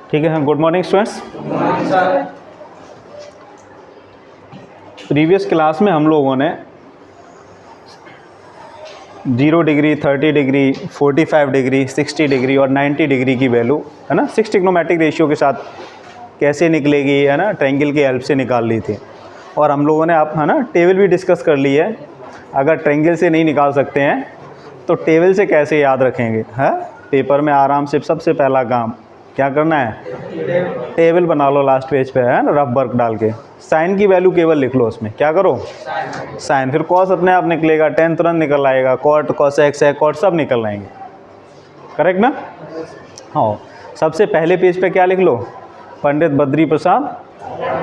ठीक है, good morning students. Previous class में हम लोगों ने 0 डिग्री, 30 डिग्री, 45 डिग्री, 60 डिग्री और 90 डिग्री की वैल्यू है ना 6 ट्रिग्नोमेट्रिक रेशियो के साथ कैसे निकलेगी है ना ट्रायंगल की हेल्प से निकाल ली थी। और हम लोगों ने आप है ना टेबल भी डिस्कस कर ली है। अगर ट्रायंगल से नहीं निकाल सकते हैं तो टेबल से कैसे याद रखेंगे। है पेपर में आराम से सबसे पहला काम क्या करना है, टेबल बना लो लास्ट पेज पे है ना रफ वर्क डाल के। साइन की वैल्यू केवल लिख लो उसमें, क्या करो साइन, फिर कॉस अपने आप निकलेगा, टेन तुरंत निकल आएगा, कॉट कॉसेक सेकॉट सब निकल आएंगे, करेक्ट ना। हाँ, सबसे पहले पेज पे क्या लिख लो, पंडित बद्री प्रसाद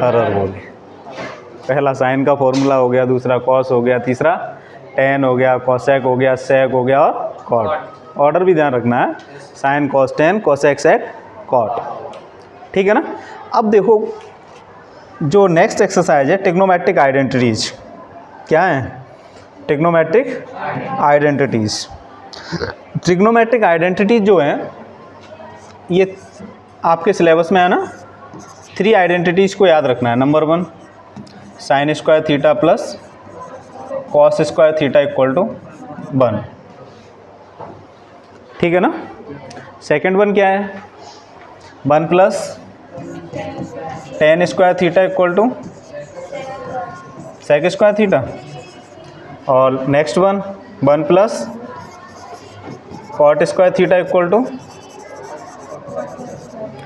हरर बोले। पहला साइन का फॉर्मूला हो गया, दूसरा कॉस हो गया, तीसरा टेन हो गया, कॉसेक हो गया, सेक हो गया और कॉट। ऑर्डर भी ध्यान रखना है, sine cos tan cosec sec cot, ठीक है ना। अब देखो जो नेक्स्ट एक्सरसाइज है ट्रिग्नोमेट्रिक आइडेंटिटीज, क्या है ट्रिग्नोमेट्रिक आइडेंटिटीज। ट्रिग्नोमेट्रिक आइडेंटिटीज जो हैं ये आपके सिलेबस में है ना 3 आइडेंटिटीज को याद रखना है। Number 1 sine square theta plus cos square theta equal to 1, ठीक है ना। सेकेंड वन क्या है, 1 plus tan square theta equal to sec square theta. और next one 1 plus cot square theta equal to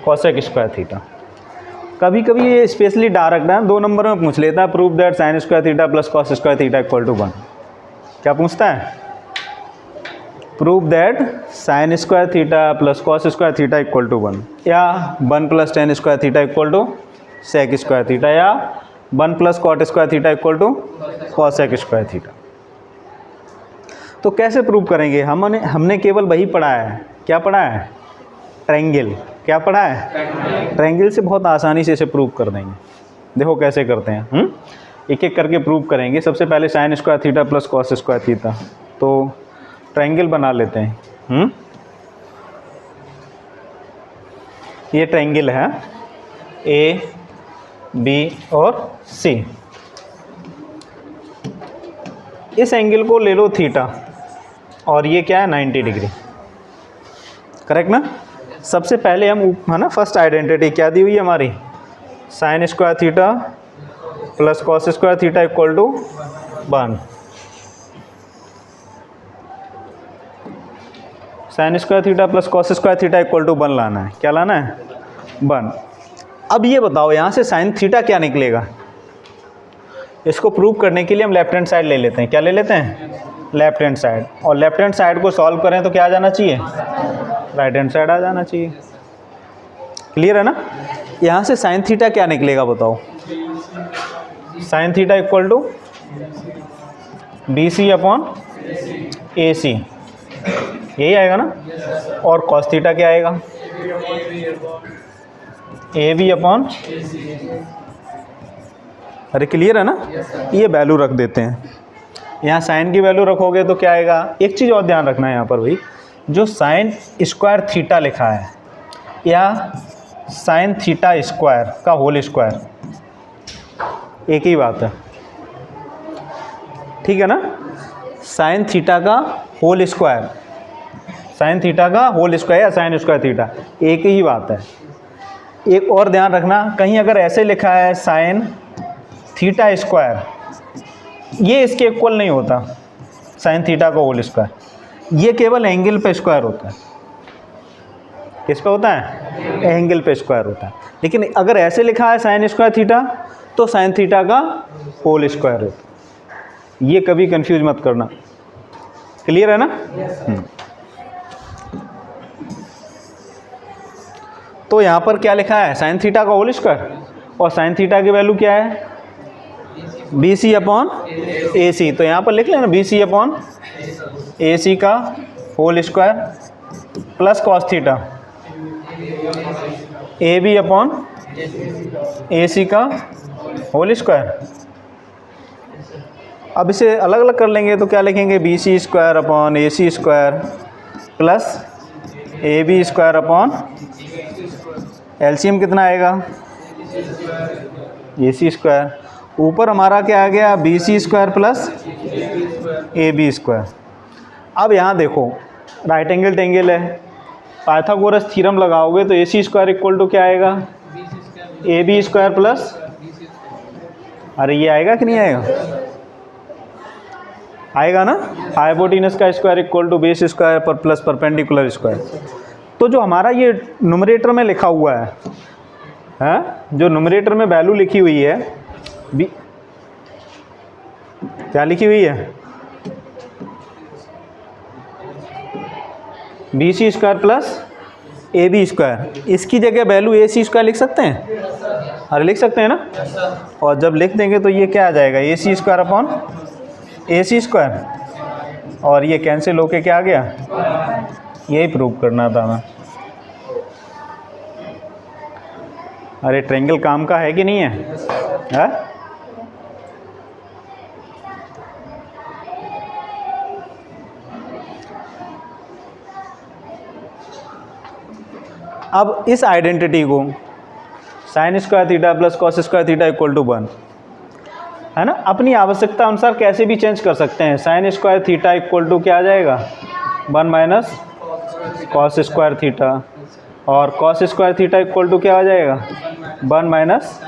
cosec square theta. कभी कभी ये specially direct है 2 नंबर में पूछ लेता है, prove that sine square theta plus cos square theta equal to 1। क्या पूछता है, prove that sine square theta plus cos square theta equal to 1, या 1 plus tan square theta equal to sec square theta, या 1 plus cot square theta equal to cosec square theta. तो कैसे prove करेंगे, हमने केवल वही पढ़ा है, क्या पढ़ा है ट्रायंगल, क्या पढ़ा है ट्रायंगल से बहुत आसानी से इसे प्रूव कर देंगे। देखो कैसे करते हैं, एक एक करके प्रूव करेंगे। सबसे पहले sign square theta plus cos square theta, तो ट्रायंगल बना लेते हैं। ये ट्रायंगल है ए बी और सी। इस एंगल को ले लो थीटा और ये क्या है 90 डिग्री, करेक्ट ना। सबसे पहले हम है ना फर्स्ट आइडेंटिटी क्या दी हुई है हमारी, sine square theta plus cos square theta equal to 1। Sine square theta plus cos square theta equal to 1 लाना है, क्या लाना है 1। अब ये बताओ यहाँ से साइन थीटा क्या निकलेगा। इसको प्रूव करने के लिए हम लेफ्ट हैंड साइड ले लेते हैं, क्या ले लेते हैं लेफ्ट हैंड साइड। और लेफ्ट हैंड साइड को सॉल्व करें तो क्या आ जाना चाहिए, राइट हैंड साइड आ जाना चाहिए। क्लियर है ना। यहाँ से साइन थीटा क्या निकलेगा बताओ, sine theta equal to B C upon A C, यही आएगा ना। और कॉस थीटा क्या आएगा, ए बी अपॉन, अरे क्लियर है ना। ये वैल्यू रख देते हैं, यहाँ साइन की वैल्यू रखोगे तो क्या आएगा। एक चीज़ और ध्यान रखना है यहाँ पर भाई, जो साइन स्क्वायर थीटा लिखा है या साइन थीटा स्क्वायर का होल स्क्वायर एक ही बात है, ठीक है ना। साइन थीटा का होल स्क्वायर, साइन थीटा का होल स्क्वायर या साइन स्क्वायर थीटा एक ही बात है। एक और ध्यान रखना, कहीं अगर ऐसे लिखा है साइन थीटा स्क्वायर, ये इसके इक्वल नहीं होता साइन थीटा का होल स्क्वायर, ये केवल एंगल पे स्क्वायर होता है। किस पे होता है, एंगल पे स्क्वायर होता है। लेकिन अगर ऐसे लिखा है साइन स्क्वायर थीटा तो साइन थीटा का होल स्क्वायर होता है। ये कभी कंफ्यूज मत करना, क्लियर है ना। तो यहाँ पर क्या लिखा है, साइन थीटा का होल स्क्वायर, और साइन थीटा की वैल्यू क्या है बी सी अपॉन ए सी। तो यहाँ पर लिख लेना B C upon A C का whole square plus cos theta A B upon A C का होल स्क्वायर। अब इसे अलग अलग कर लेंगे तो क्या लिखेंगे, B C square upon A C square plus A B square upon LCM कितना आएगा, AC स्क्वायर, ऊपर हमारा क्या आ गया, BC square plus AB square. अब यहाँ देखो राइट एंगल टेंगल है, पाइथागोरस थ्योरम लगाओगे तो AC स्क्वायर इक्वल टू क्या आएगा, AB स्क्वायर प्लस, अरे ये आएगा कि नहीं आएगा, आएगा ना, हाइपोटेनस का square equal to base square पर प्लस परपेंडिकुलर स्क्वायर। तो जो हमारा ये न्यूमरेटर में लिखा हुआ है जो न्यूमरेटर में वैल्यू लिखी हुई है क्या लिखी हुई है, BC square plus AB square, इसकी जगह वैल्यू AC स्क्वायर लिख सकते हैं, अरे लिख सकते हैं ना, और जब लिख देंगे तो ये क्या आ जाएगा, AC square upon AC square, और ये कैंसिल होके क्या आ गया, यही प्रूव करना था हमें। अरे ट्रायंगल काम का है कि नहीं है? अब इस आइडेंटिटी को sine square theta plus cos square theta equal to 1 है ना, अपनी आवश्यकता अनुसार कैसे भी चेंज कर सकते हैं। Sine square theta equal to क्या आ जाएगा, 1 माइनस कॉस स्क्वायर थीटा, और cos square theta equal to क्या आ जाएगा, 1 माइनस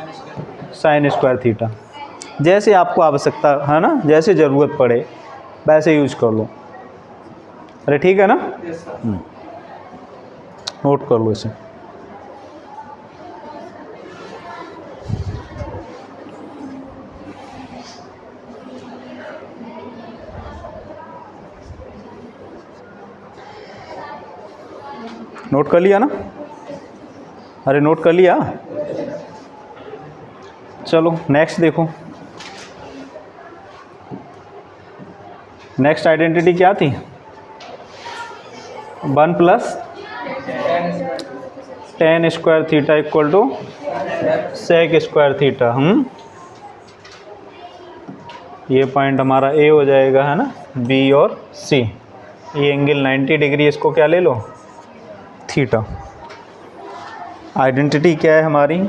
साइन स्क्वायर थीटा। जैसे आपको आवश्यकता है ना, जैसे ज़रूरत पड़े वैसे यूज कर लो। अरे ठीक है ना, नोट कर लो इसे। नोट कर लिया ना, अरे नोट कर लिया। चलो नेक्स्ट देखो, नेक्स्ट आइडेंटिटी क्या थी, 1 plus tan square theta equal to sec square theta. ये पॉइंट हमारा ए हो जाएगा है ना, बी और सी। ये एंगल 90 डिग्री, इसको क्या ले लो, थीटा। आइडेंटिटी क्या है हमारी,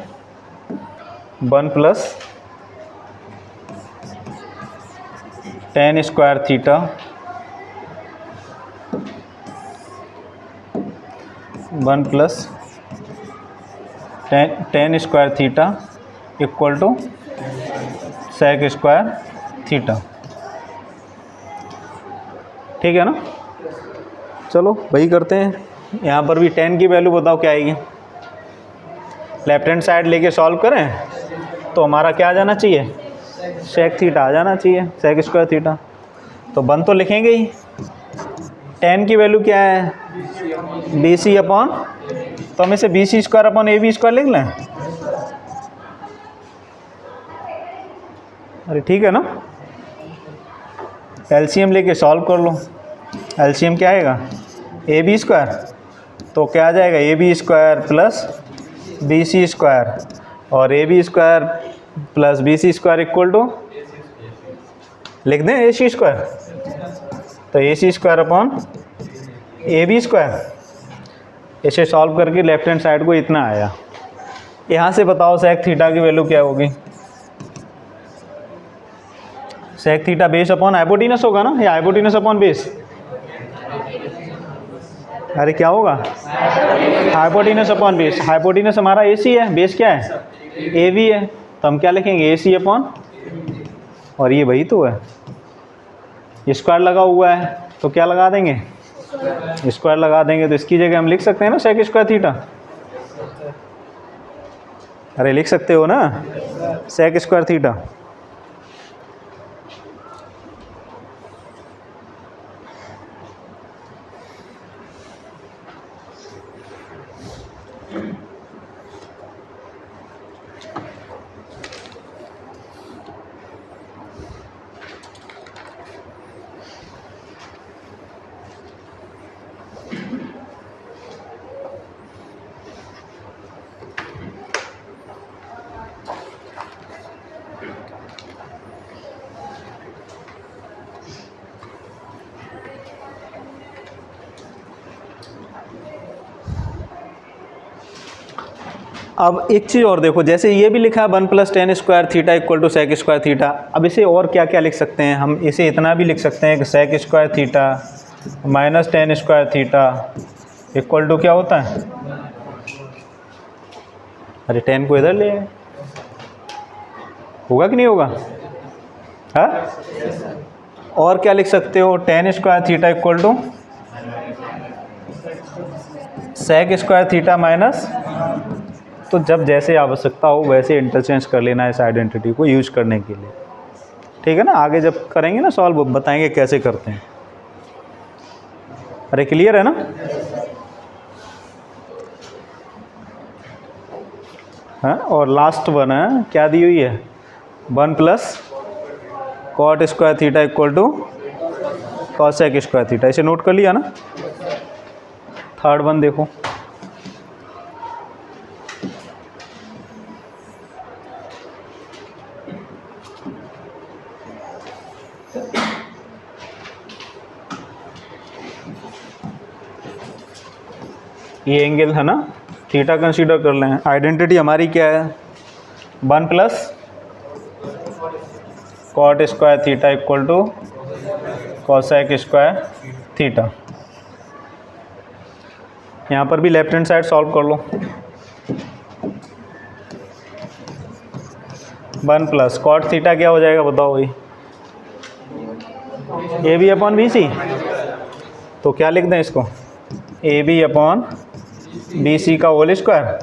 1 plus tan square theta 1 plus tan square theta equal to sec square theta. ठीक है ना, चलो वही करते हैं। यहाँ पर भी टेन की वैल्यू बताओ क्या आएगी, लेफ्ट हैंड साइड लेके सॉल्व करें तो हमारा क्या आ जाना चाहिए, सेक थीटा आ जाना चाहिए, सेक स्क्वायर थीटा। तो 1 तो लिखेंगे ही, टेन की वैल्यू क्या है, BC अपॉन, तो हम इसे BC square upon AB square लिख लें। अरे ठीक है ना, एलसीएम लेके सॉल्व कर लो। एलसीएम क्या आएगा, AB स्क्वायर, तो क्या आ जाएगा, AB square plus BC square, और AB square plus BC square equal to, लिख दें AC स्क्वायर, तो AC square upon AB square. इसे सॉल्व करके लेफ्ट हैंड साइड को इतना आया। यहाँ से बताओ सेक थीटा की वैल्यू क्या होगी, sec theta base upon hypotenuse होगा ना, या हाइपोटेनस अपॉन बेस, अरे क्या होगा, हाइपोटेनस अपॉन बेस। हाइपोटेनस हमारा AC है, बेस क्या है, AB है, तो हम क्या लिखेंगे, AC अपॉन, और ये वही तो है, स्क्वायर लगा हुआ है तो क्या लगा देंगे, स्क्वायर लगा देंगे, तो इसकी जगह हम लिख सकते हैं ना सेक स्क्वायर थीटा। अरे लिख सकते हो ना सेक स्क्वायर थीटा। अब एक चीज़ और देखो, जैसे ये भी लिखा है 1 + tan square theta equal to sec square theta. अब इसे और क्या क्या लिख सकते हैं हम? इसे इतना भी लिख सकते हैं कि sec square theta minus tan square theta equal to क्या होता है? अरे tan को इधर ले आए, होगा कि नहीं होगा? हाँ, और क्या लिख सकते हो? tan square theta equal to sec square theta minus, तो जब जैसे आवश्यकता हो वैसे इंटरचेंज कर लेना इस आइडेंटिटी को यूज करने के लिए, ठीक है ना? आगे जब करेंगे ना सॉल्व बताएंगे कैसे करते हैं। अरे क्लियर है ना? हाँ, और लास्ट वन है, क्या दी हुई है? 1 + cot square theta equal to cos sec square theta. इसे नोट कर लिया ना? थर्ड वन देखो, ये एंगल है ना, थीटा कंसीडर कर लें। आइडेंटिटी हमारी क्या है? 1 + cot square theta equal to cos sec square theta. यहाँ पर भी लेफ्ट हैंड साइड सॉल्व कर लो। 1 + cot थीटा क्या हो जाएगा बताओ भाई? AB/BC। तो क्या लिख दें इसको? AB/BC का होल स्क्वायर,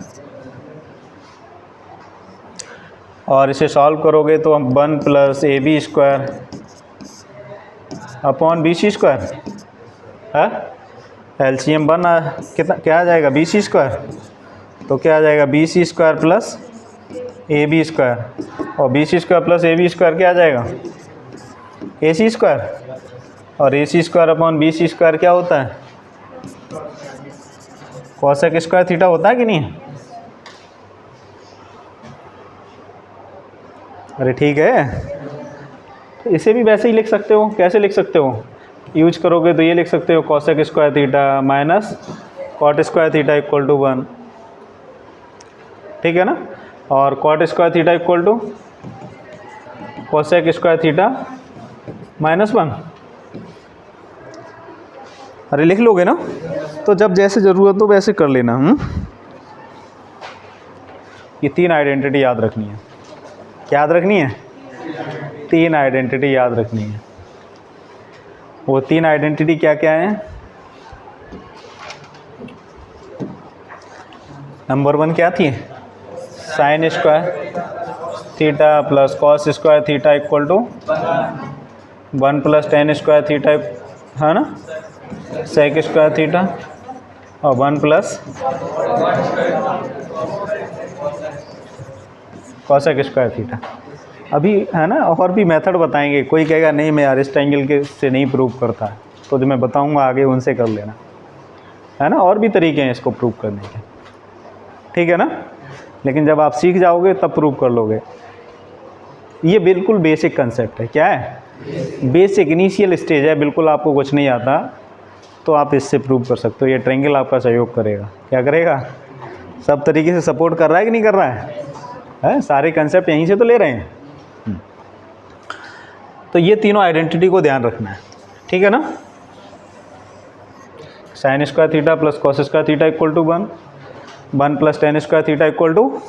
और इसे सॉल्व करोगे तो हम 1 + AB square upon BC square है। एलसीएम 1 कितना क्या आ जाएगा? BC square. तो क्या आ जाएगा? BC square plus AB square, और BC square plus AB square क्या आ जाएगा? AC स्क्वायर, और AC square upon BC square क्या होता है? cos sec स्क्वायर थीटा होता है कि नहीं? अरे ठीक है, तो इसे भी वैसे ही लिख सकते हो। कैसे लिख सकते हो? यूज करोगे तो ये लिख सकते हो cos sec square theta minus cot square theta equal to 1, ठीक है ना? और cot square theta equal to cos sec square theta minus 1। अरे लिख लोगे ना? तो जब जैसे ज़रूरत हो वैसे कर लेना। ये 3 आइडेंटिटी याद रखनी है। क्या याद रखनी है? 3 आइडेंटिटी याद रखनी है। वो 3 आइडेंटिटी क्या क्या हैं? नंबर 1 क्या थी? Sine square theta plus cos square theta equal to 1 + tan square theta, है ना, सेक स्क्वायर थीटा, और 1 + cosec स्क्वायर थीटा। अभी है ना और भी मेथड बताएंगे। कोई कहेगा नहीं मैं यार इस ट्रायंगल के से नहीं प्रूव करता, तो जो मैं बताऊंगा आगे उनसे कर लेना, है ना। और भी तरीके हैं इसको प्रूव करने के, ठीक है ना। लेकिन जब आप सीख जाओगे तब प्रूव कर लोगे। ये बिल्कुल बेसिक कंसेप्ट है। क्या है? बेसिक इनिशियल स्टेज है, बिल्कुल आपको कुछ नहीं आता तो आप इससे प्रूव कर सकते हो। ये ट्रायंगल आपका सहयोग करेगा। क्या करेगा? सब तरीके से सपोर्ट कर रहा है कि नहीं कर रहा है? सारे कंसेप्ट यहीं से तो ले रहे हैं। तो ये तीनों आइडेंटिटी को ध्यान रखना है, ठीक है ना। Sine square theta plus cos square theta equal to 1, 1 + tan square theta equal to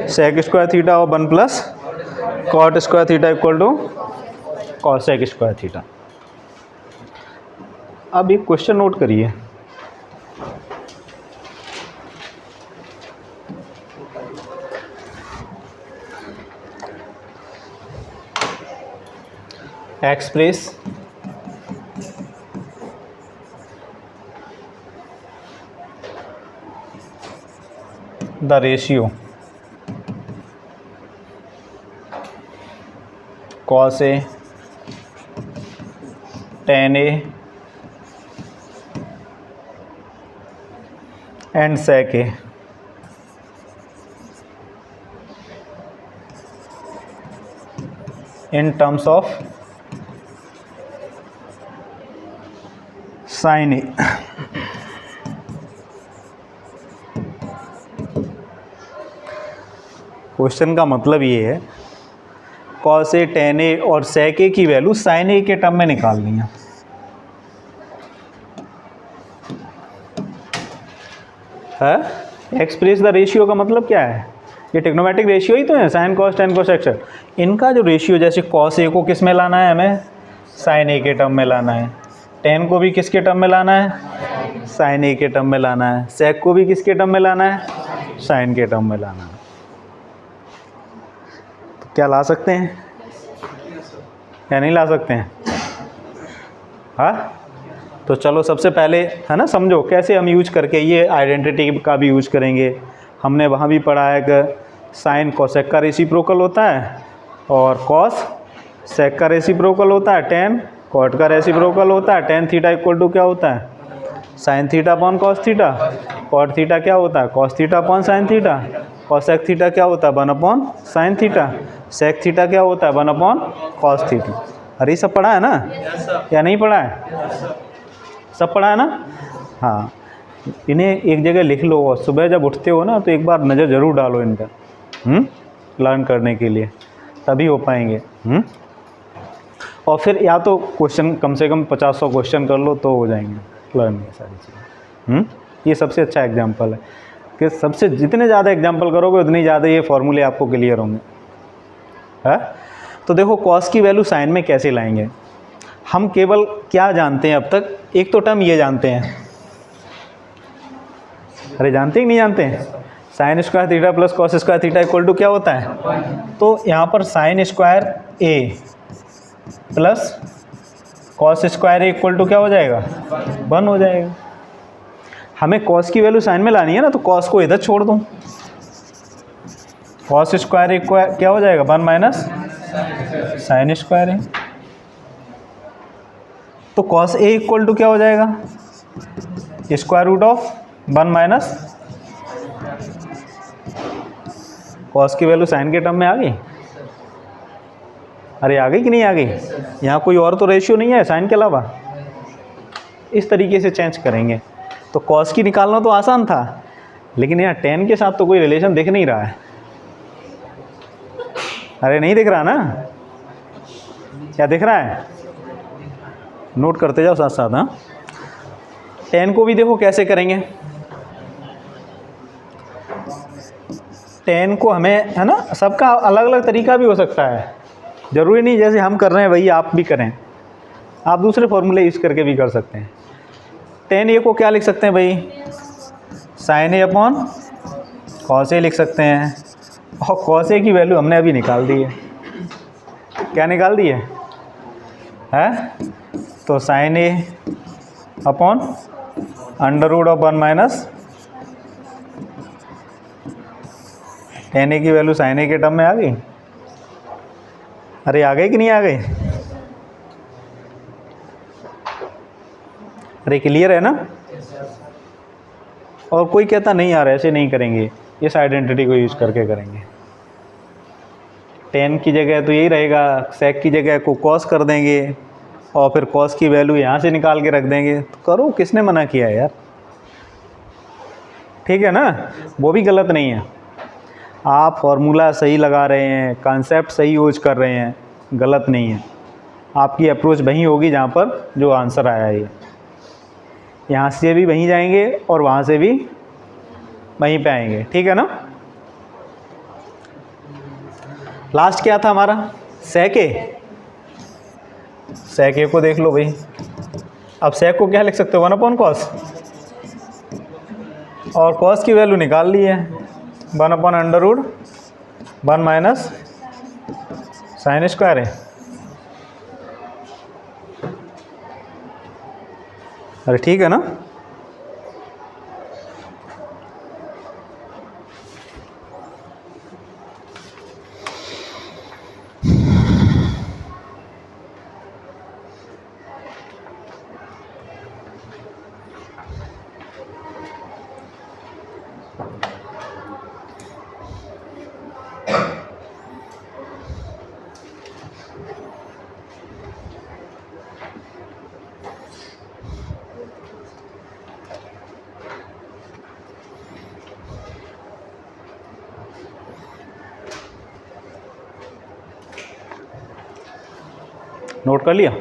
sec square theta, और 1 + cot square theta equal to cos sec square theta. अब एक क्वेश्चन नोट करिए, express the ratio cos A tan A and sec A in terms of sin A। Question का मतलब ये है cos A, ten ए और सेक ए की वैल्यू साइन ए के टर्म में निकालनी है। एक्सप्रेस द रेशियो का मतलब क्या है? ये ट्रिग्नोमेट्रिक रेशियो ही तो है, sine cos ten cos x. इनका जो रेशियो, जैसे कॉस ए को किस में लाना है, हमें साइन ए के टर्म में लाना है, टेन को भी किसके टर्म में लाना है, साइन ए के टर्म में लाना है, सेक को भी किसके टर्म में लाना है, साइन के टर्म में लाना है। तो क्या ला सकते हैं या नहीं ला सकते हैं? हाँ, तो चलो सबसे पहले है ना समझो कैसे हम यूज करके ये आइडेंटिटी का भी यूज करेंगे। हमने वहाँ भी पढ़ा है कि साइन कोसेक का रेसिप्रोकल होता है और कॉस सेक का रेसिप्रोकल होता है, टेन कॉट का रेसिप्रोकल होता है। टेन थीटा इक्वल टू क्या होता है, sine theta upon cos theta. Cot theta क्या होता है, cos theta upon sine theta. Cosec theta क्या होता है, 1 upon sine theta. Sec theta क्या होता है, 1 अपॉन कॉस थीटा। अरे ये सब पढ़ा है ना या नहीं पढ़ा है? सब पढ़ा है ना? हाँ, इन्हें एक जगह लिख लो और सुबह जब उठते हो ना तो एक बार नज़र ज़रूर डालो इन पर, लर्न करने के लिए, तभी हो पाएंगे। और फिर या तो क्वेश्चन कम से कम 50-100 क्वेश्चन कर लो तो हो जाएंगे लर्न ये सारी चीज़ें। ये सबसे अच्छा एग्जाम्पल है कि सबसे जितने ज़्यादा एग्जाम्पल करोगे उतनी ज़्यादा ये फॉर्मूले आपको क्लियर होंगे। है तो देखो कॉस की वैल्यू साइन में कैसे लाएंगे। हम केवल क्या जानते हैं अब तक, एक तो टर्म ये जानते हैं, अरे जानते ही नहीं जानते हैं, sine square theta plus cos square theta equal to क्या होता है। तो यहाँ पर sine square A plus cos square A equal to क्या हो जाएगा, 1 हो जाएगा। हमें कॉस की वैल्यू साइन में लानी है ना, तो कॉस को इधर छोड़ दूँ, कॉस स्क्वायर ए क्या हो जाएगा, 1 माइनस साइन स्क्वायर ए। तो कॉस ए इक्वल टू क्या हो जाएगा, square root of 1 minus, cos की वैल्यू साइन के टर्म में आ गई। अरे आ गई कि नहीं आ गई? यहाँ कोई और तो रेशियो नहीं है साइन के अलावा। इस तरीके से चेंज करेंगे तो कॉस की निकालना तो आसान था, लेकिन यहाँ टेन के साथ तो कोई रिलेशन दिख नहीं रहा है। अरे नहीं दिख रहा ना, क्या दिख रहा है? नोट करते जाओ साथ साथ। हाँ, टेन को भी देखो कैसे करेंगे। टेन को हमें है ना, सबका अलग अलग तरीका भी हो सकता है, ज़रूरी नहीं जैसे हम कर रहे हैं वही आप भी करें, आप दूसरे फॉर्मूले यूज़ करके भी कर सकते हैं। टेन ए को क्या लिख सकते हैं भाई, sign A upon cos A लिख सकते हैं। और कॉस ए की वैल्यू हमने अभी निकाल दी है। क्या निकाल दी है? तो sine A upon under root of 1 minus tan A की वैल्यू साइन ए के टर्म में आ गई। अरे आ गई कि नहीं आ गई? अरे क्लियर है ना? और कोई कहता नहीं यार ऐसे नहीं करेंगे, इस आइडेंटिटी को यूज़ करके करेंगे। टेन की जगह तो यही रहेगा, सेक की जगह को कॉस कर देंगे और फिर कॉस की वैल्यू यहाँ से निकाल के रख देंगे। तो करो, किसने मना किया यार? ठीक है ना, वो भी गलत नहीं है। आप फॉर्मूला सही लगा रहे हैं, कॉन्सेप्ट सही यूज कर रहे हैं, गलत नहीं है। आपकी अप्रोच वहीं होगी जहाँ पर जो आंसर आया है। यहाँ से भी वहीं जाएंगे और वहाँ से भी वहीं पे आएंगे, ठीक है ना। लास्ट क्या था हमारा, सेक ए। सेक ए को देख लो भाई। अब सेक को क्या लिख सकते हो, 1 अपॉन कॉस, और कॉस की वैल्यू निकाल ली है, 1 upon under root 1 minus sine square है। अरे ठीक है ना। नोट कर लिया।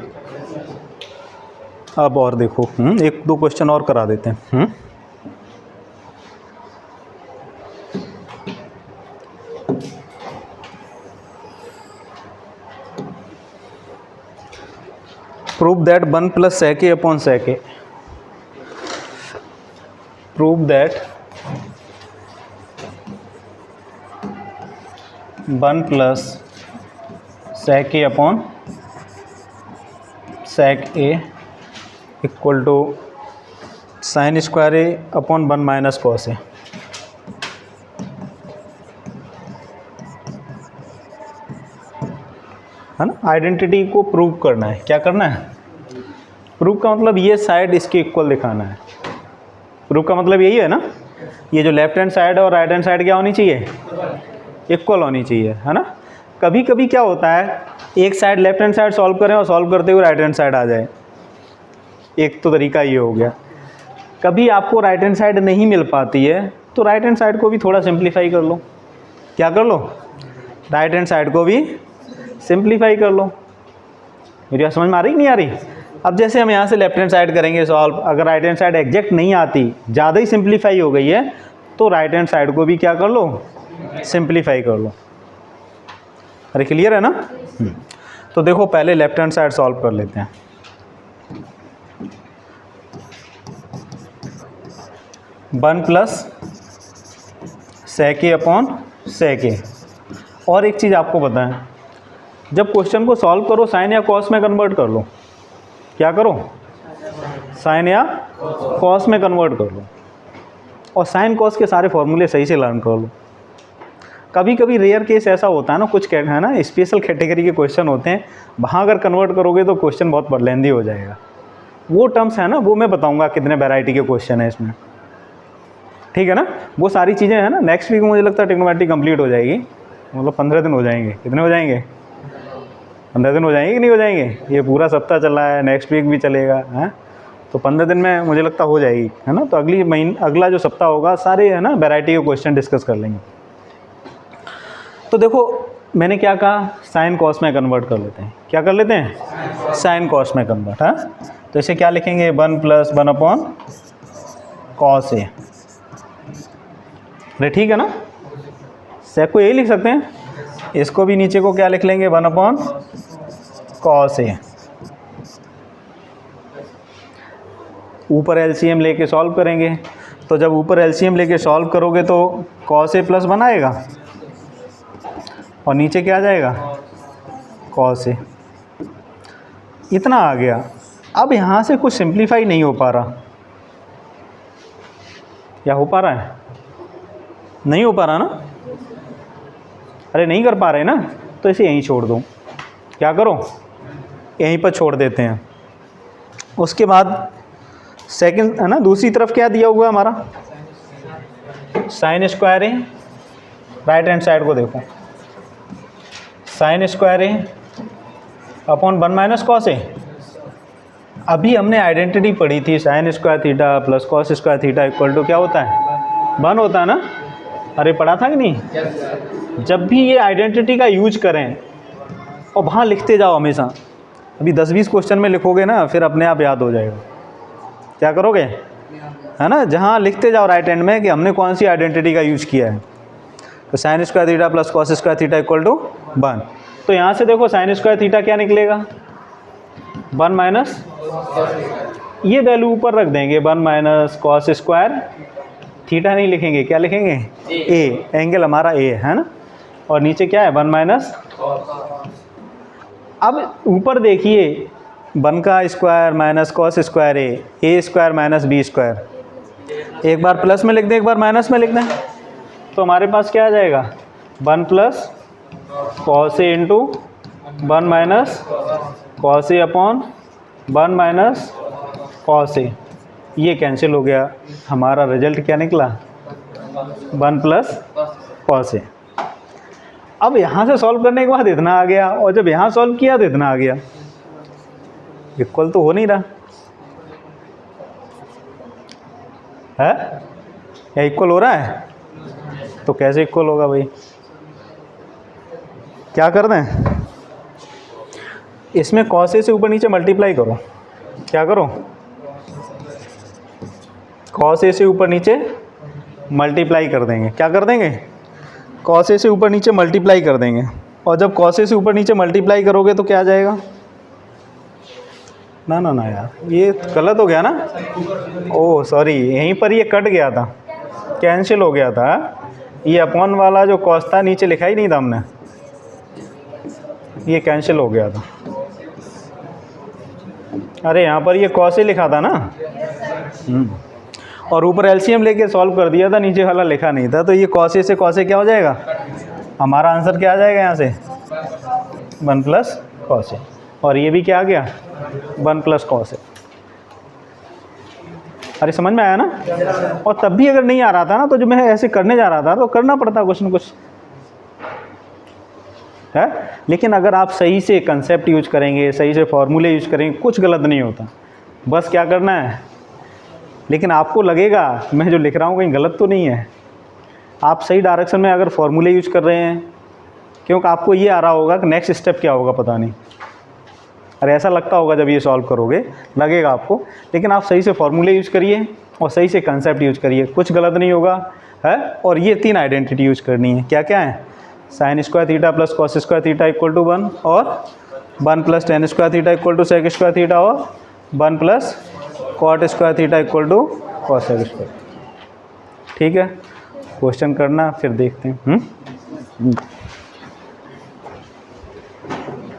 अब और देखो, एक दो क्वेश्चन और करा देते हैं। Prove that 1 plus sec a upon sec a। Prove that 1 plus sec a upon sec a equal to sine square A upon 1 minus cos A. है ना, आइडेंटिटी को प्रूव करना है। क्या करना है? प्रूव का मतलब ये साइड इसके इक्वल दिखाना है। प्रूव का मतलब यही है ना, ये जो लेफ्ट हैंड साइड और राइट हैंड साइड क्या होनी चाहिए? इक्वल होनी चाहिए, है ना। कभी कभी क्या होता है, एक side left hand side solve करें और सॉल्व करते हुए राइट हैंड साइड आ जाए। एक तो तरीका ये हो गया। कभी आपको राइट हैंड साइड नहीं मिल पाती है तो राइट हैंड साइड को भी थोड़ा सिंप्लीफाई कर लो। क्या कर लो? राइट हैंड साइड को भी सिंप्लीफाई कर लो। मेरी बात समझ में आ रही नहीं आ रही? अब जैसे हम यहाँ से लेफ्ट हैंड साइड करेंगे सॉल्व, अगर राइट हैंड साइड एग्जैक्ट नहीं आती, ज़्यादा ही सिंप्लीफाई हो गई है, तो राइट हैंड साइड को भी क्या कर लो? सिंप्लीफाई कर लो। अरे क्लियर है ना? तो देखो पहले लेफ्ट हैंड साइड सॉल्व कर लेते हैं। One plus sec a upon sec a। और एक चीज़ आपको पता है, जब क्वेश्चन को सॉल्व करो साइन या कॉस में कन्वर्ट कर लो। क्या करो? साइन या कॉस में कन्वर्ट कर लो। और साइन कॉस के सारे फॉर्मूले सही से लर्न कर लो। कभी कभी रेयर केस ऐसा होता है ना, कुछ है ना स्पेशल कैटेगरी के क्वेश्चन होते हैं, वहाँ अगर कन्वर्ट करोगे तो क्वेश्चन बहुत लेंदी हो जाएगा। वो टर्म्स है ना, वो मैं बताऊँगा कितने वैरायटी के क्वेश्चन है इसमें, ठीक है ना। वो सारी चीज़ें हैं ना, नेक्स्ट वीक में मुझे लगता है ट्रिग्नोमेट्री कंप्लीट हो जाएगी। मतलब 15 दिन हो जाएंगे। कितने हो जाएंगे? 15 दिन हो जाएंगे कि नहीं हो जाएंगे? ये पूरा सप्ताह चल रहा है, नेक्स्ट वीक भी चलेगा, है तो 15 दिन में मुझे लगता हो जाएगी, है ना। तो अगला जो सप्ताह होगा सारे है ना वैरायटी के क्वेश्चन डिस्कस कर लेंगे। तो देखो मैंने क्या कहा, साइन कॉस में कन्वर्ट कर लेते हैं। क्या कर लेते हैं? साइन कॉस में कन्वर्ट। हाँ, तो इसे क्या लिखेंगे? 1 प्लस 1 अपॉन कॉस ए। अरे ठीक है ना, सेक को यही लिख सकते हैं। इसको भी नीचे को क्या लिख लेंगे? 1 अपॉन कॉस ए। ऊपर एलसीएम लेके सॉल्व करेंगे। तो जब ऊपर एलसीएम लेके सॉल्व करोगे तो कॉस ए प्लस 1 आएगा और नीचे क्या आ जाएगा? Cos A. इतना आ गया। अब यहाँ से कुछ सिंप्लीफाई नहीं हो पा रहा, या हो पा रहा है? नहीं हो पा रहा ना। अरे नहीं कर पा रहे ना, तो इसे यहीं छोड़ दो। क्या करो? यहीं पर छोड़ देते हैं। उसके बाद सेकंड है ना, दूसरी तरफ क्या दिया हुआ है हमारा? Sine square A. Right hand side को देखो, sine square A upon 1 minus cos A. अभी हमने आइडेंटिटी पढ़ी थी, sine square theta plus cos square theta equal to क्या होता है? 1 होता है ना। अरे पढ़ा था कि नहीं? जब भी ये आइडेंटिटी का यूज करें और वहाँ लिखते जाओ हमेशा। अभी 10-20 क्वेश्चन में लिखोगे ना, फिर अपने आप याद हो जाएगा। क्या करोगे? है ना, जहाँ लिखते जाओ राइट हैंड में कि हमने कौन सी आइडेंटिटी का यूज किया है। तो sine square theta plus cos square theta equal to 1। तो यहाँ से देखो साइन स्क्वायर थीटा क्या निकलेगा? 1 माइनस, ये वैल्यू ऊपर रख देंगे, 1 माइनस कॉस स्क्वायर थीटा नहीं लिखेंगे, क्या लिखेंगे? ए। एंगल हमारा ए है ना, और नीचे क्या है? 1 माइनस। अब ऊपर देखिए, 1 का स्क्वायर माइनस कॉस स्क्वायर ए स्क्वायर माइनस बी स्क्वायर। एक बार प्लस में लिख दें, एक बार माइनस में लिख दें, तो हमारे पास क्या आ जाएगा? 1 plus cos A into 1 minus cos A upon 1 minus cos ए। ये कैंसिल हो गया। हमारा रिजल्ट क्या निकला? 1 प्लस कॉस ए। अब यहाँ से सॉल्व करने के बाद इतना आ गया, और जब यहाँ सॉल्व किया तो इतना आ गया। इक्वल तो हो नहीं रहा है, या इक्वल हो रहा है? तो कैसे इक्वल होगा भाई? क्या कर दें? इसमें कॉस ए से ऊपर नीचे मल्टीप्लाई करो। क्या करो? कॉस ए से ऊपर नीचे मल्टीप्लाई कर देंगे। क्या कर देंगे? कॉस ए से ऊपर नीचे मल्टीप्लाई कर देंगे। और जब कॉस ए से ऊपर नीचे मल्टीप्लाई करोगे तो क्या आ जाएगा? ना ना ना यार, ये गलत हो गया ना। ओह सॉरी, यहीं पर ये कट गया था, कैंसिल हो गया था। ये अपॉन वाला जो कॉस था नीचे लिखा ही नहीं था हमने, ये कैंसिल हो गया था। अरे यहाँ पर ये कॉस ए लिखा था ना, और ऊपर एलसीएम लेके सॉल्व कर दिया था, नीचे वाला लिखा नहीं था। तो ये कॉस ए से कॉस ए क्या हो जाएगा? हमारा आंसर क्या आ जाएगा यहाँ से? 1 प्लस कॉस ए। और ये भी क्या आ गया? 1 प्लस कॉस ए। अरे समझ में आया ना? और तब भी अगर नहीं आ रहा था ना, तो जो मैं ऐसे करने जा रहा था तो करना पड़ता कुछ न कुछ है। लेकिन अगर आप सही से कंसेप्ट यूज करेंगे, सही से फॉर्मूले यूज करेंगे, कुछ गलत नहीं होता। बस क्या करना है, लेकिन आपको लगेगा मैं जो लिख रहा हूँ कहीं गलत तो नहीं है। आप सही डायरेक्शन में अगर फॉर्मूले यूज कर रहे हैं, क्योंकि आपको ये आ रहा होगा कि नेक्स्ट स्टेप क्या होगा पता नहीं। अरे ऐसा लगता होगा जब ये सॉल्व करोगे, लगेगा आपको। लेकिन आप सही से फॉर्मूले यूज करिए और सही से कंसेप्ट यूज करिए, कुछ गलत नहीं होगा है। और ये 3 आइडेंटिटी यूज करनी है। क्या क्या है? Sine square theta plus cos square theta equal to 1, और 1 plus tan square theta equal to sec square theta, और 1 plus cot square theta equal to cos square. ठीक है, क्वेश्चन करना फिर देखते हैं।